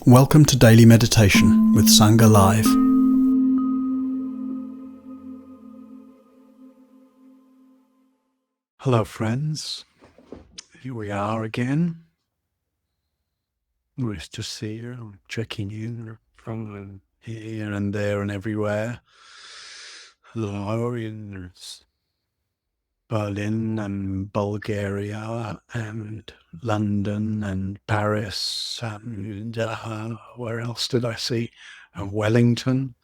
Welcome to Daily Meditation with Sangha Live. Hello friends, here we are again. We're just here, checking in from here and there and everywhere. Hello in Berlin and Bulgaria and London and Paris and where else did I see? Wellington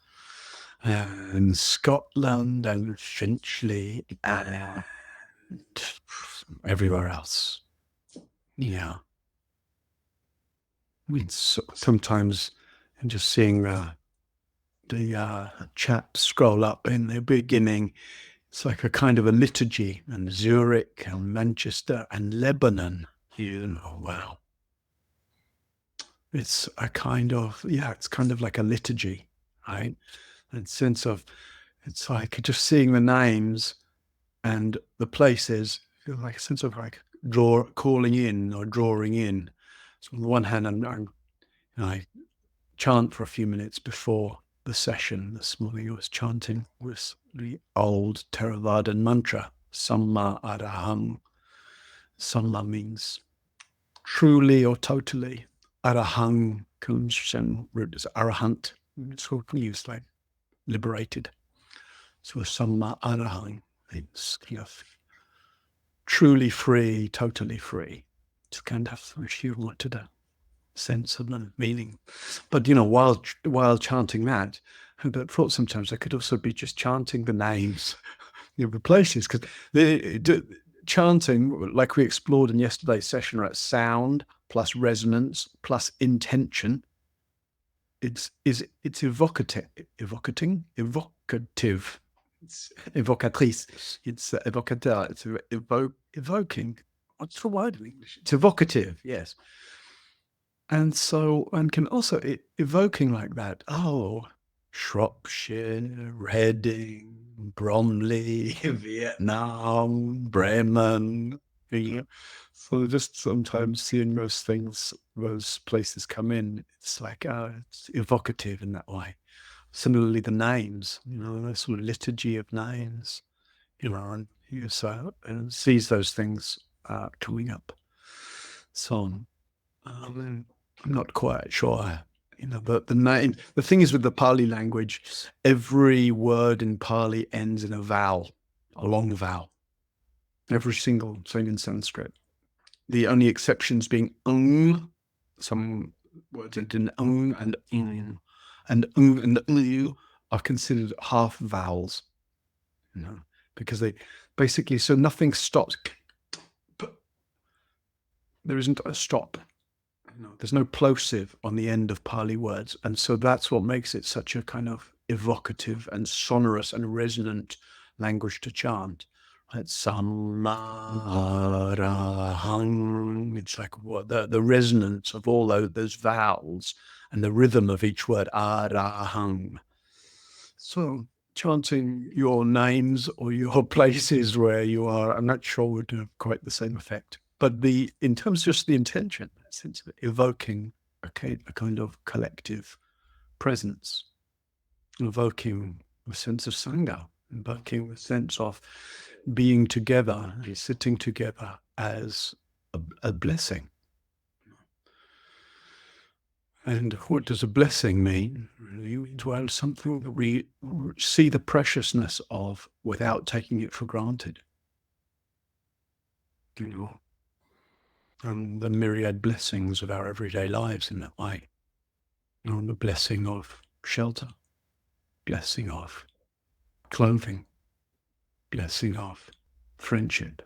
and Scotland and Finchley and everywhere else. Yeah. Sometimes just seeing the chat scroll up in the beginning, it's like a kind of a liturgy, and Zurich and Manchester and Lebanon. Wow. It's a kind of, it's kind of like a liturgy, right? And sense of, it's like just seeing the names and the places, like a sense of like calling in or drawing in. So on the one hand, I chant for a few minutes before the session. This morning I was chanting with the old Theravadan mantra, Samma Araham. Samma means truly or totally. Arahang comes from root as arahant. It's used like liberated. So Samma Arahang means truly free, totally free. It's kind of, if you wanted a sense of the meaning. But while chanting that, I thought sometimes I could also be just chanting the names of the places, because chanting, like we explored in yesterday's session, right? Sound plus resonance plus intention. It's evocative. It's evocatrice. It's evocateur. It's evoking. What's the word in English? It's evocative. Yes. And so, and can also evoking like that. Oh, Shropshire, Reading, Bromley, Vietnam, Bremen. So just sometimes seeing those things, those places come in, it's like, it's evocative in that way. Similarly, the names, the sort of liturgy of names, and so and sees those things coming up. So I'm not quite sure, but the thing is with the Pali language, every word in Pali ends in a vowel, a long vowel. Every single thing in Sanskrit. The only exceptions being some words end in and and are considered half vowels, because they basically, so nothing stops. There isn't a stop. There's no plosive on the end of Pali words. And so that's what makes it such a kind of evocative and sonorous and resonant language to chant. It's Samarahang. It's like what the resonance of all those vowels and the rhythm of each word, Arahang. So chanting your names or your places where you are, I'm not sure would have quite the same effect. But in terms of just the intention, sense of evoking a kind of collective presence, evoking a sense of Sangha, evoking a sense of being together, sitting together as a blessing. And what does a blessing mean? Well, something that we see the preciousness of without taking it for granted. And the myriad blessings of our everyday lives in that way. The blessing of shelter, blessing of clothing, blessing of friendship,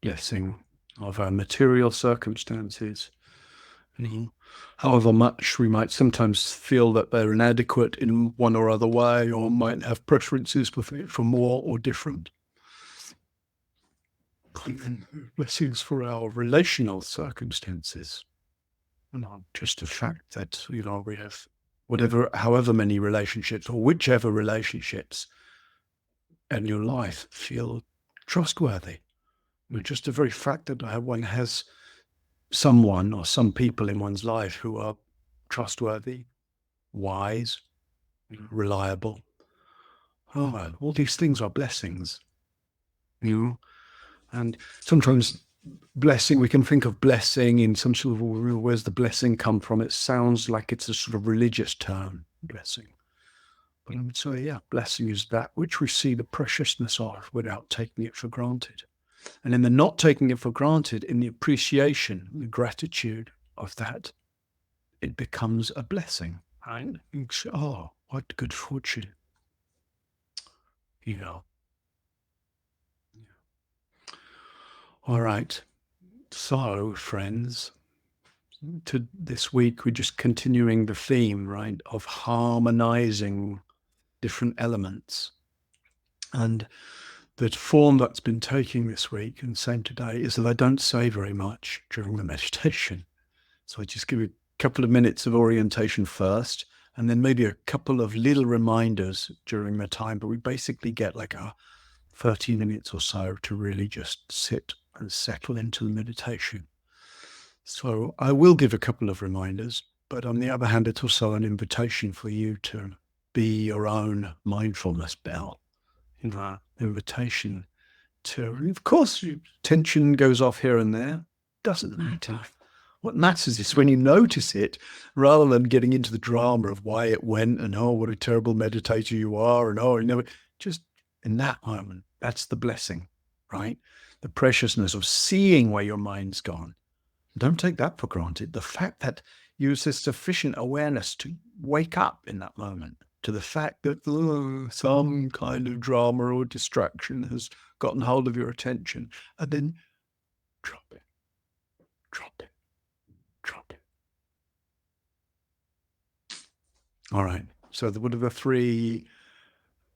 blessing of our material circumstances. However much we might sometimes feel that they're inadequate in one or other way, or might have preferences for more or different. Blessings for our relational circumstances. Not just the fact that, we have however many relationships or whichever relationships in your life feel trustworthy. Just the very fact that one has someone or some people in one's life who are trustworthy, wise, reliable. Oh, all these things are blessings, and sometimes blessing, we can think of blessing in some sort of, where's the blessing come from? It sounds like it's a sort of religious term, blessing. But I would say, yeah, blessing is that which we see the preciousness of without taking it for granted. And in the not taking it for granted, in the appreciation, the gratitude of that, it becomes a blessing. Right? Oh, what good fortune. All right. So, friends, to this week, we're just continuing the theme, right, of harmonizing different elements. And the form that's been taking this week and same today is that I don't say very much during the meditation. So I just give you a couple of minutes of orientation first, and then maybe a couple of little reminders during the time. But we basically get like a 30 minutes or so to really just sit and settle into the meditation. So I will give a couple of reminders, but on the other hand, it's also an invitation for you to be your own mindfulness bell. Invitation to, of course, tension goes off here and there. Doesn't matter. What matters is when you notice it, rather than getting into the drama of why it went and, oh, what a terrible meditator you are, and, oh, you know, just in that moment, that's the blessing, right? The preciousness of seeing where your mind's gone. Don't take that for granted. The fact that you have sufficient awareness to wake up in that moment to the fact that some kind of drama or distraction has gotten hold of your attention, and then drop it, drop it, drop it. All right. So what are the three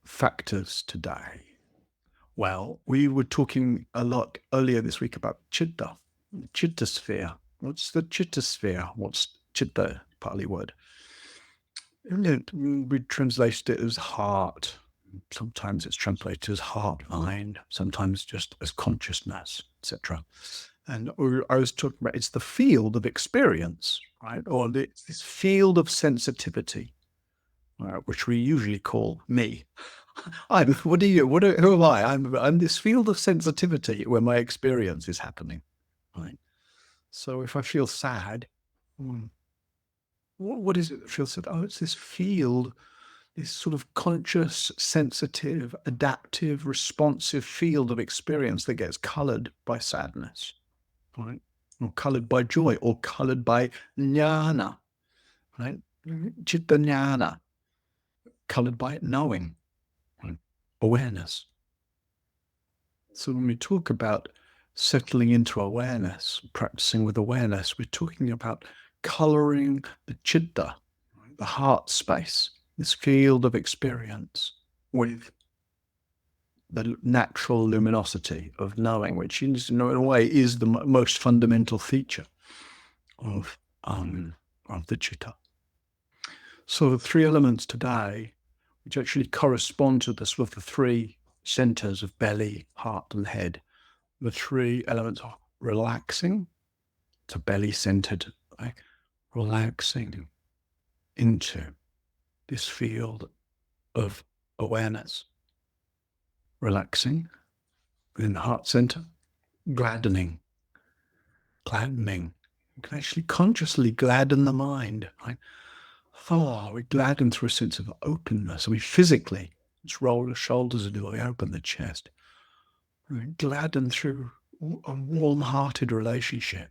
factors today? Well, we were talking a lot earlier this week about chitta sphere. What's the chitta sphere? What's chitta, Pali word? We translated it as heart. Sometimes it's translated as heart, mind, sometimes just as consciousness, etc. And I was talking about, it's the field of experience, right? Or this field of sensitivity, which we usually call me. Who am I? I'm this field of sensitivity where my experience is happening, right? So if I feel sad, what is it that feels sad? Oh, it's this field, this sort of conscious, sensitive, adaptive, responsive field of experience that gets colored by sadness, right? Or colored by joy, or colored by jnana, right? Chitta jnana, colored by knowing, right? Awareness. So when we talk about settling into awareness, practicing with awareness, we're talking about coloring the chitta, the heart space, this field of experience with the natural luminosity of knowing, which in a way is the most fundamental feature of the chitta. So the three elements today, which actually correspond to the sort of the three centers of belly, heart, and head, the three elements are relaxing, so belly centered, right? Relaxing into this field of awareness, relaxing in the heart center, gladdening. You can actually consciously gladden the mind, right? Oh, we gladden through a sense of openness. We physically just roll the shoulders and we open the chest. We gladden through a warm-hearted relationship.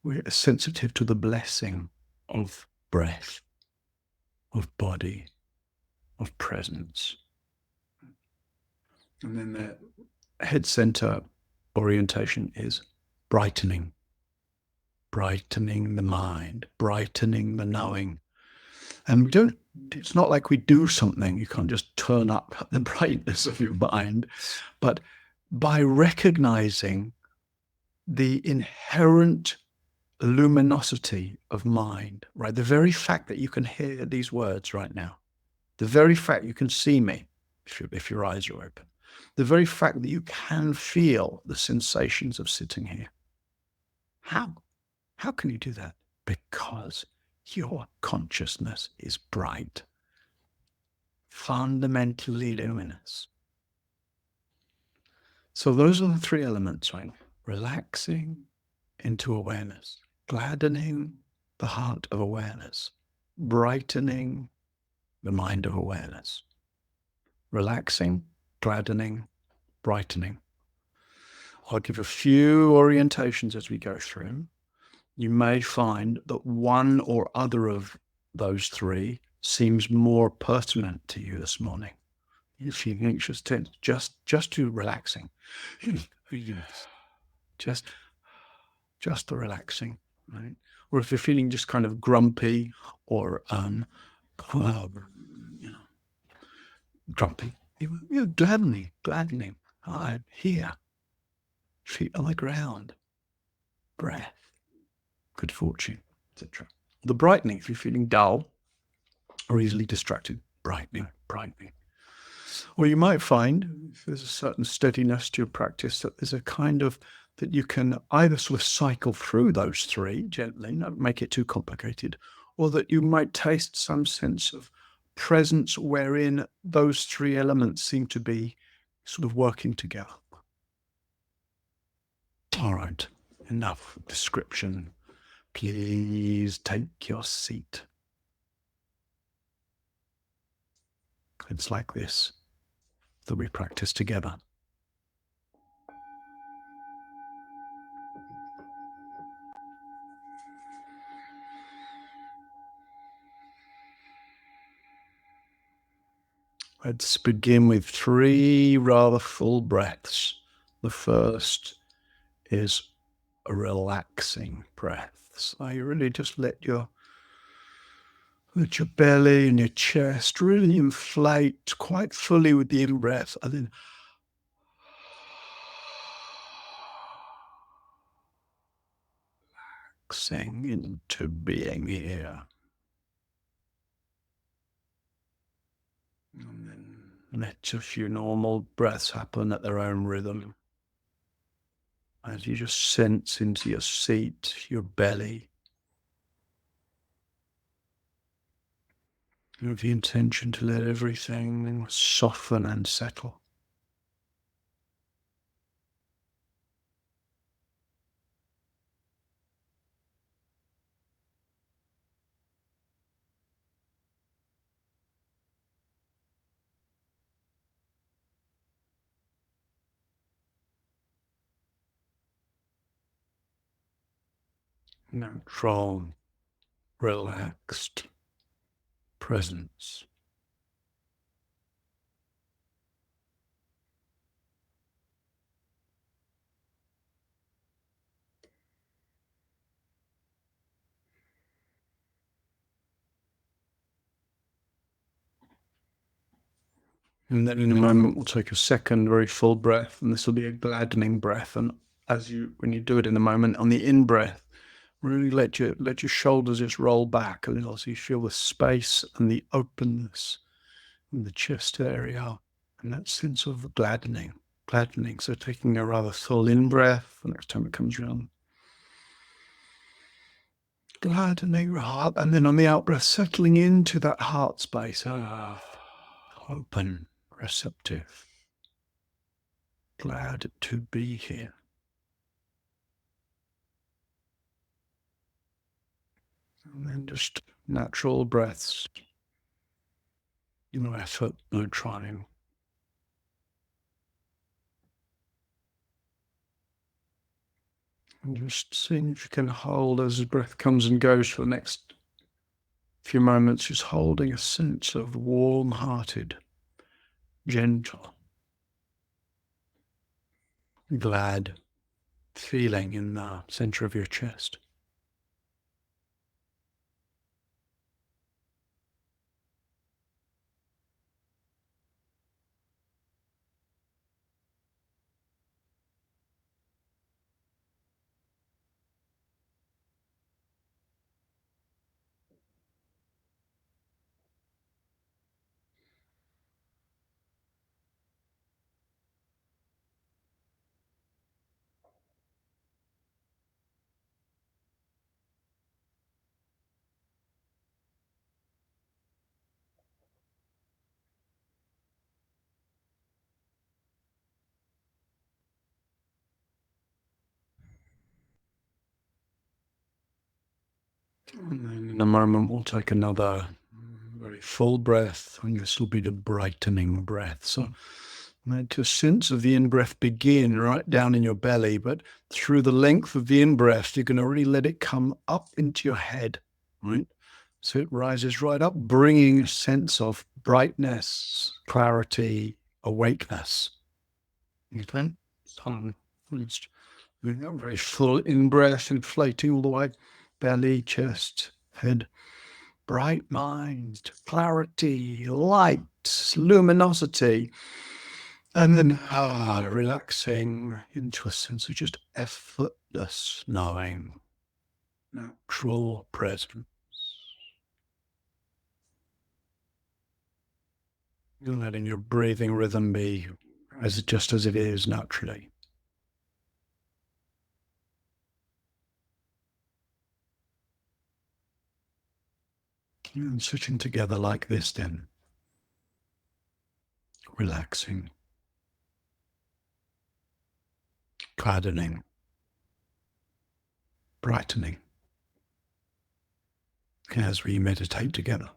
We're sensitive to the blessing of breath, of body, of presence. And then the head center orientation is brightening. Brightening the mind, brightening the knowing. And it's not like we do something. You can't just turn up the brightness of your mind. But by recognizing the inherent luminosity of mind, right? The very fact that you can hear these words right now, the very fact you can see me if your eyes are open, the very fact that you can feel the sensations of sitting here How? How can you do that? Because your consciousness is bright, fundamentally luminous. So those are the three elements, right? Relaxing into awareness, gladdening the heart of awareness, brightening the mind of awareness. Relaxing, gladdening, brightening. I'll give a few orientations as we go through. You may find that one or other of those three seems more pertinent to you this morning. If you're anxious, just to relaxing. Just the relaxing, right? Or if you're feeling just kind of grumpy or grumpy, you're gladdening. I'm here. Feet on the ground. Breath. Good fortune, etc. The brightening, if you're feeling dull or easily distracted, brightening. Or you might find, if there's a certain steadiness to your practice, that there's a kind of, that you can either sort of cycle through those three gently, not make it too complicated, or that you might taste some sense of presence wherein those three elements seem to be sort of working together. All right, enough description. Please take your seat. It's like this that we practice together. Let's begin with 3 rather full breaths. The first is a relaxing breath. So you really just let your belly and your chest really inflate quite fully with the in-breath, and then relaxing into being here. And then let a few normal breaths happen at their own rhythm. As you just sense into your seat, your belly, with the intention to let everything soften and settle. Natural, relaxed presence. And then in a moment, we'll take a second very full breath, and this will be a gladdening breath. And when you do it in a moment, on the in-breath, really let your shoulders just roll back a little, so you feel the space and the openness in the chest area, and that sense of gladdening. So taking a rather full in-breath the next time it comes around. Gladdening your heart, and then on the out-breath, settling into that heart space. Open, receptive. Glad to be here. And then just natural breaths. No effort, no trying. And just seeing if you can hold as the breath comes and goes for the next few moments, just holding a sense of warm-hearted, gentle, glad feeling in the center of your chest. And then in a moment, we'll take another very full breath, and this will be the brightening breath. So let your sense of the in-breath begin right down in your belly, but through the length of the in-breath, you're going to really let it come up into your head, right? So it rises right up, bringing a sense of brightness, clarity, awakeness. Then, very full in-breath, inflating all the way, belly, chest, head. Bright mind, clarity, light, luminosity. And then relaxing into a sense of just effortless knowing, natural presence. You're letting your breathing rhythm be just as it is naturally. And sitting together like this then, relaxing, gladening, brightening, as we meditate together.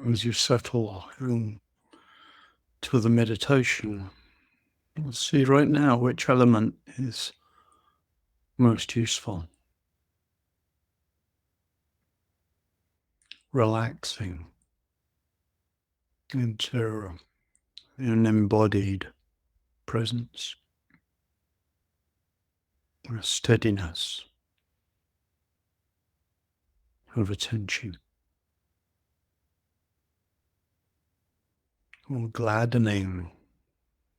As you settle to the meditation, see right now which element is most useful. Relaxing into an embodied presence, a steadiness of attention, or gladdening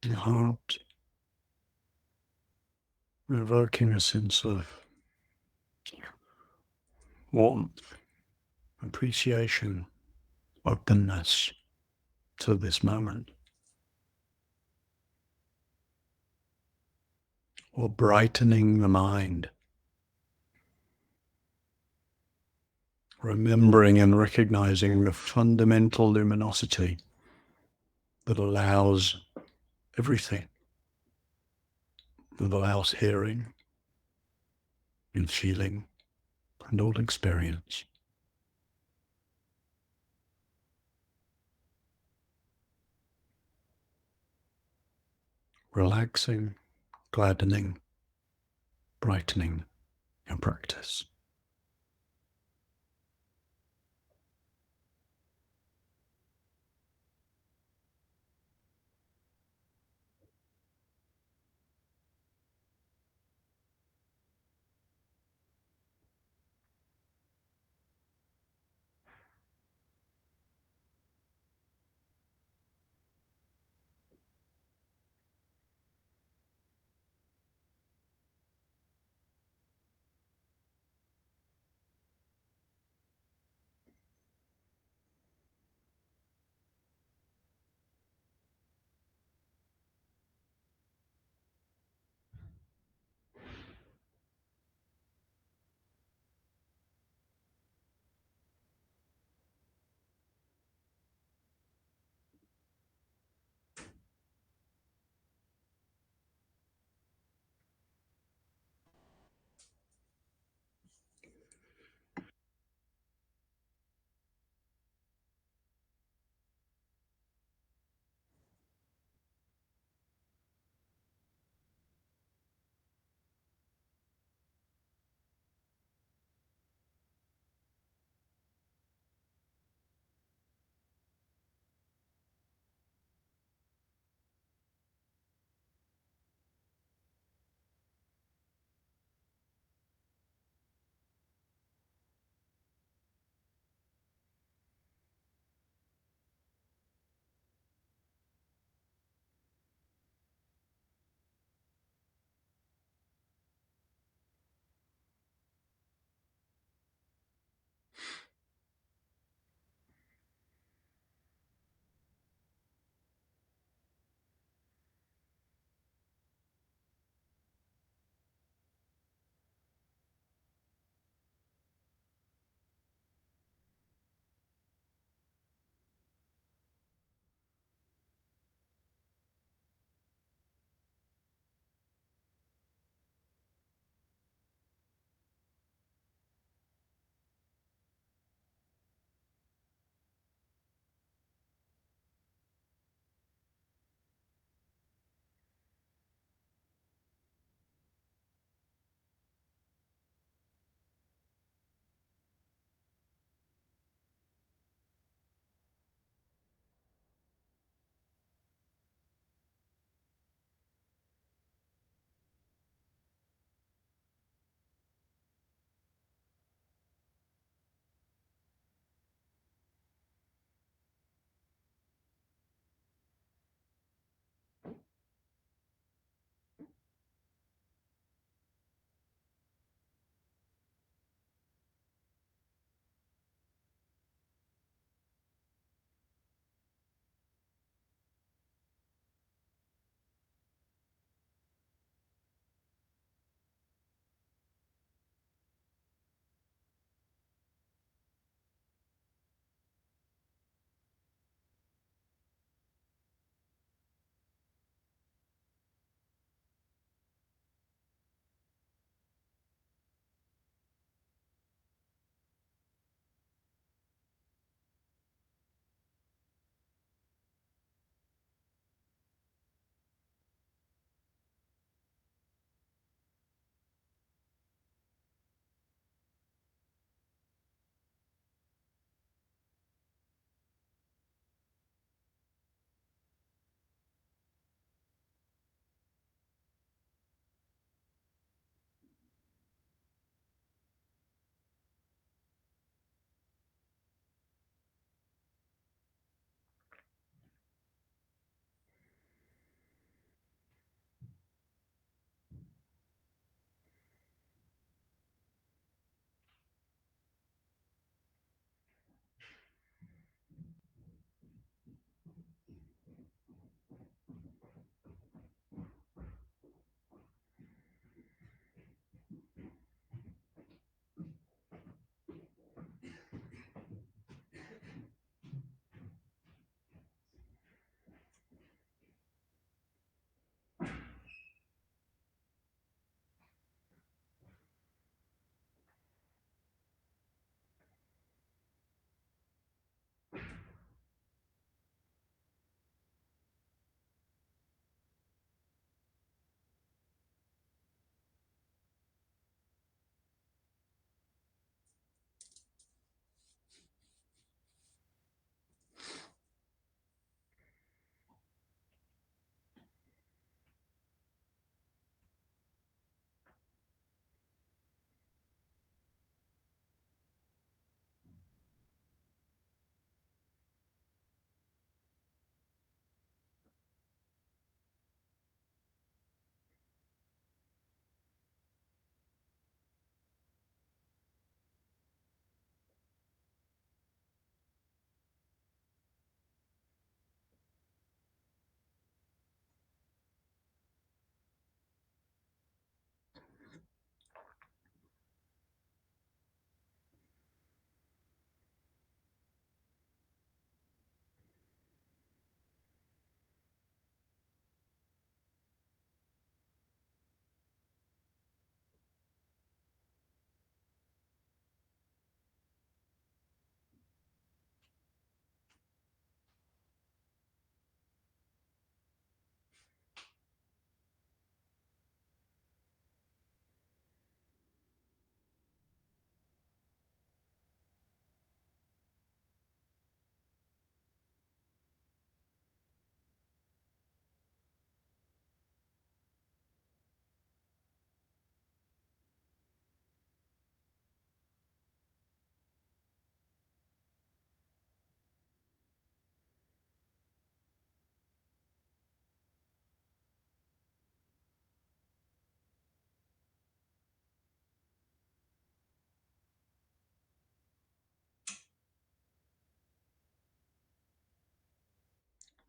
the heart, evoking a sense of warmth, appreciation, openness to this moment. Or brightening the mind, remembering and recognizing the fundamental luminosity that allows everything, that allows hearing and feeling and all experience. Relaxing, gladdening, brightening your practice.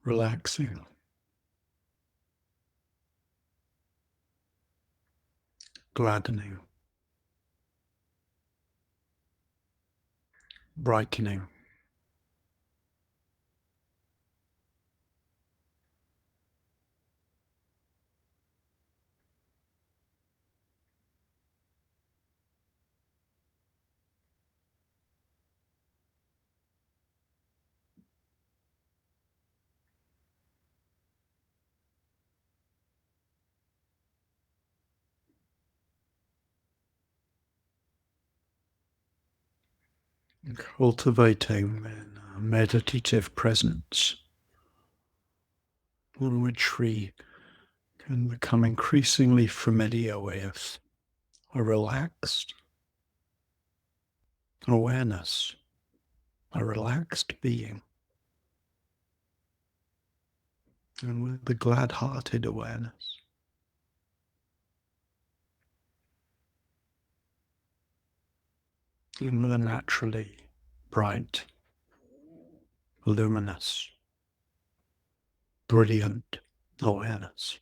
relaxing, gladdening, brightening, cultivating a meditative presence in which we can become increasingly familiar with a relaxed awareness, a relaxed being, and with the glad-hearted awareness. In the naturally bright, luminous, brilliant awareness.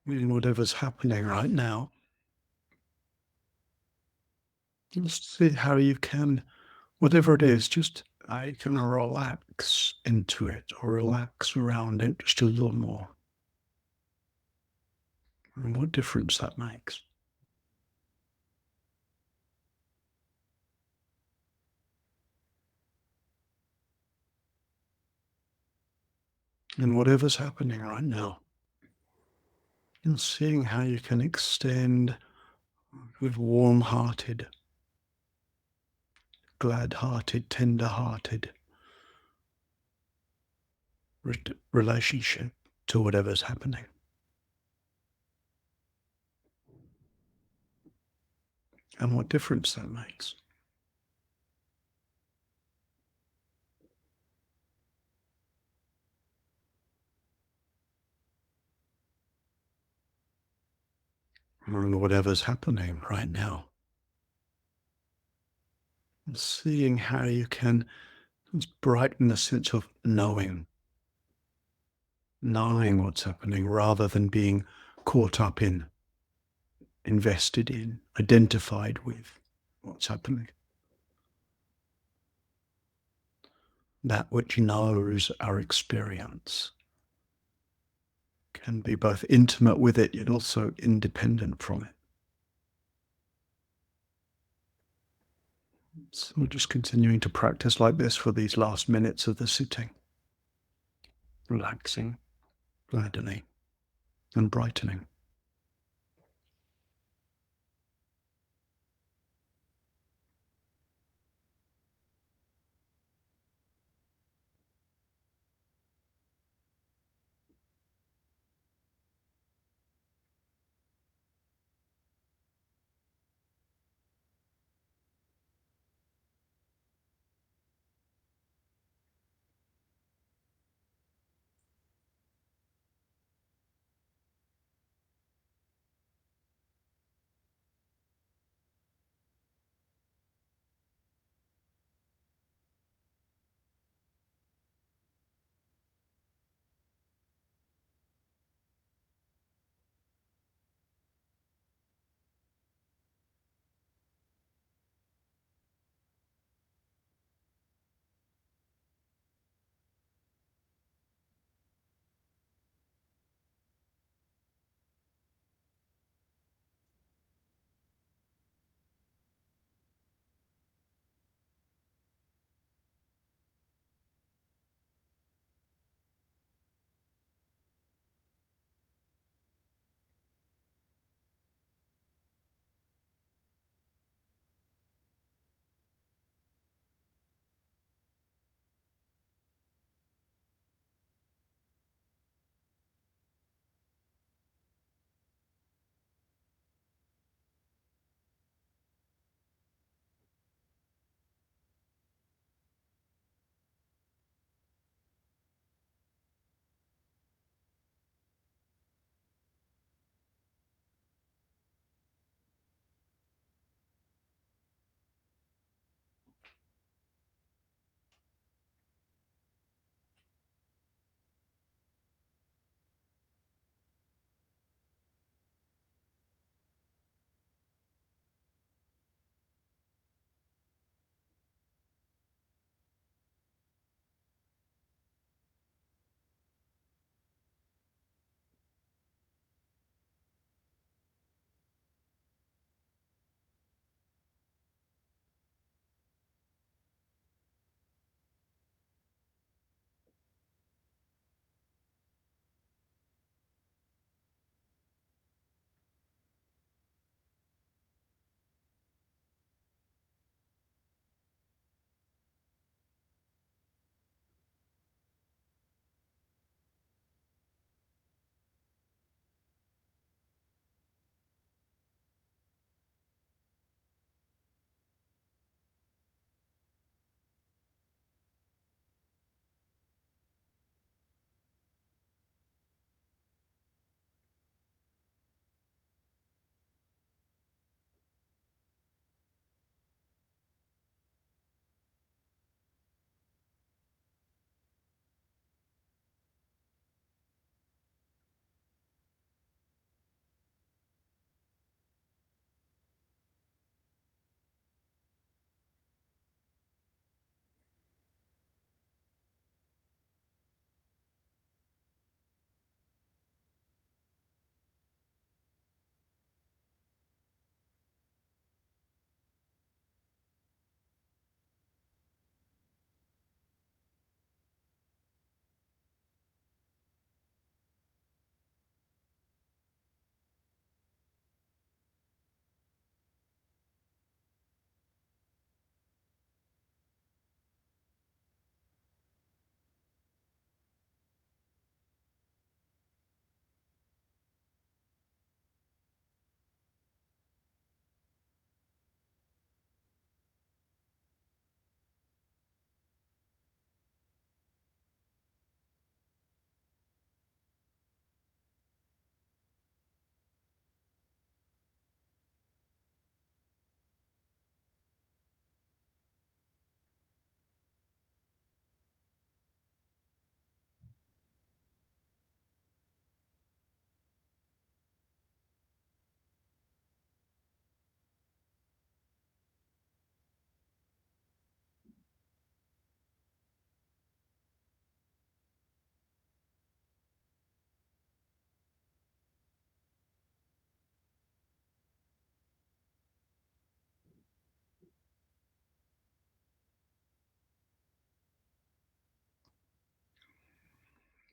in whatever's happening right now. Just see how you can, whatever it is, just how you can relax into it or relax around it just a little more. And what difference that makes. And whatever's happening right now. And seeing how you can extend with warm-hearted, glad-hearted, tender-hearted relationship to whatever's happening. And what difference that makes. And whatever's happening right now. And seeing how you can just brighten the sense of knowing what's happening rather than being caught up in, invested in, identified with what's happening. That which knows our experience can be both intimate with it yet also independent from it. So we're just continuing to practice like this for these last minutes of the sitting, relaxing, gladdening, and brightening.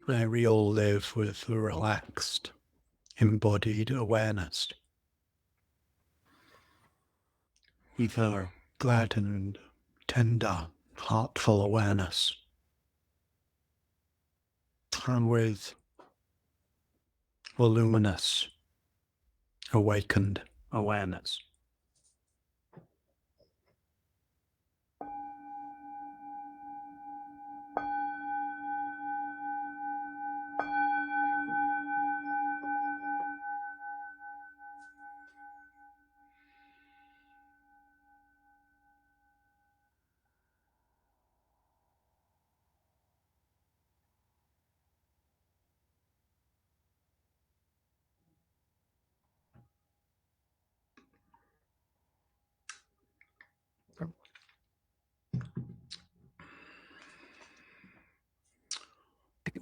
where we all live with a relaxed, embodied awareness, with a gladdened, tender, heartful awareness, and with voluminous, awakened awareness.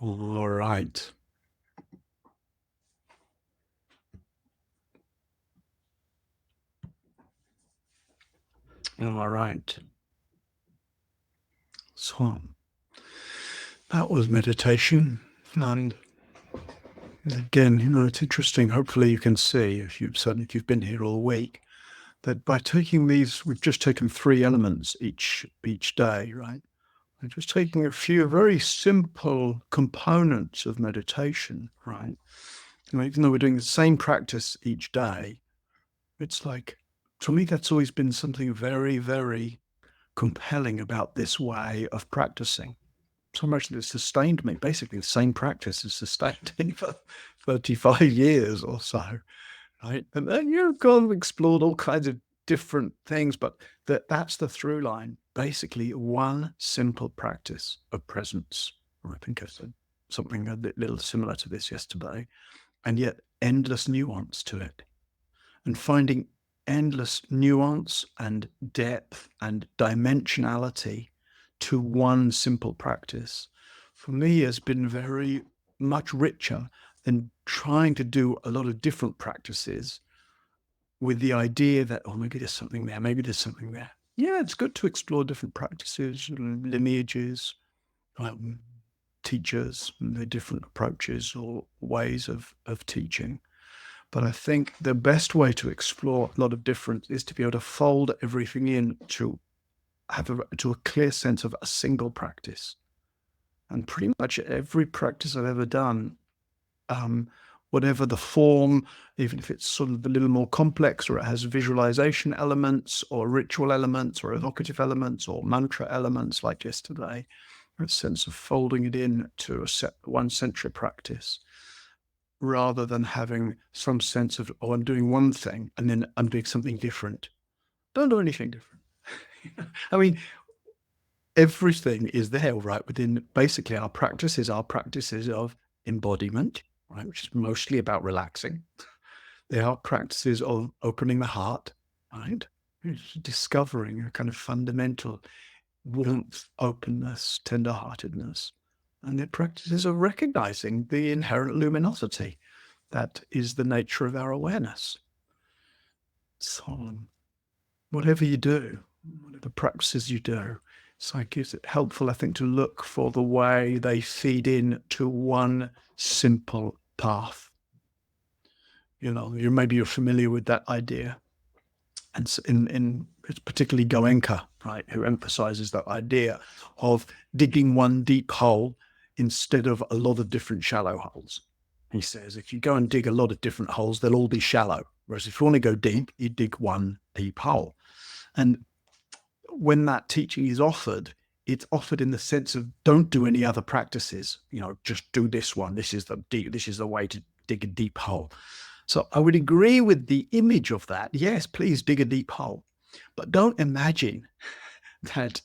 All right. All right. So that was meditation. And again, it's interesting. Hopefully you can see, if you've been here all week, that by taking these, we've just taken 3 elements each day, right? We're just taking a few very simple components of meditation, right? Even though we're doing the same practice each day, it's like, for me, that's always been something very, very compelling about this way of practicing. So much that it's sustained me. Basically, the same practice has sustained me for 35 years or so, right? And then you've gone and explored all kinds of different things, but that's the through line. Basically, one simple practice of presence. Or I think I said something a little similar to this yesterday, and yet endless nuance to it. And finding endless nuance and depth and dimensionality to one simple practice, for me, has been very much richer than trying to do a lot of different practices with the idea that, oh, maybe there's something there, maybe there's something there. Yeah, it's good to explore different practices, lineages, teachers, and the different approaches or ways of teaching. But I think the best way to explore a lot of difference is to be able to fold everything in to have to a clear sense of a single practice. And pretty much every practice I've ever done, whatever the form, even if it's sort of a little more complex or it has visualization elements or ritual elements or evocative elements or mantra elements like yesterday, or a sense of folding it in to one centric practice, rather than having some sense of, oh, I'm doing one thing and then I'm doing something different. Don't do anything different. I mean, everything is there, right? Within basically our practices of embodiment, right? Which is mostly about relaxing. They are practices of opening the heart, right? It's discovering a kind of fundamental warmth, openness, tenderheartedness. And they're practices of recognizing the inherent luminosity that is the nature of our awareness. So whatever you do, whatever practices you do, it's like, is it helpful, I think, to look for the way they feed in to one simple path. Maybe you're familiar with that idea. And in it's particularly Goenka, right, who emphasizes that idea of digging one deep hole instead of a lot of different shallow holes. He says, if you go and dig a lot of different holes, they'll all be shallow. Whereas if you want to go deep, you dig one deep hole. And when that teaching is offered, it's offered in the sense of don't do any other practices. Just do this one. This is the way to dig a deep hole. So I would agree with the image of that. Yes, please dig a deep hole, but don't imagine that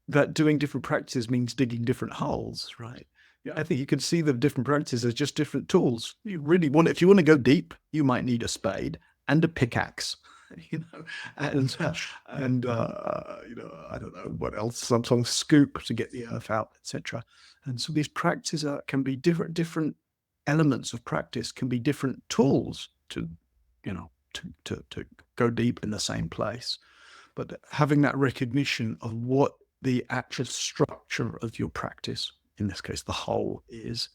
that doing different practices means digging different holes, right? I think you can see the different practices as just different tools. If you want to go deep, you might need a spade and a pickaxe, and I don't know what else, some sort of scoop to get the earth out, etc. And so these practices can be different elements of practice can be different tools to go deep in the same place. But having that recognition of what the actual structure of your practice in this case, the whole is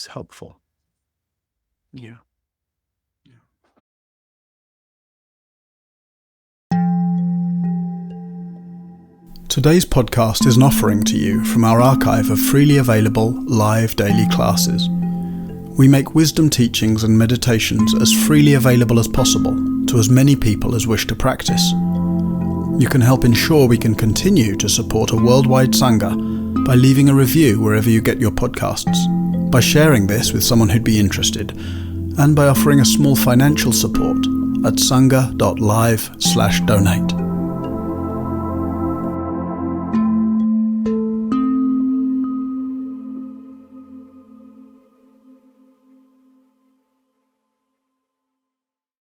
helpful. Yeah. Today's podcast is an offering to you from our archive of freely available live daily classes. We make wisdom teachings and meditations as freely available as possible to as many people as wish to practice. You can help ensure we can continue to support a worldwide Sangha by leaving a review wherever you get your podcasts, by sharing this with someone who'd be interested, and by offering a small financial support at sangha.live/donate.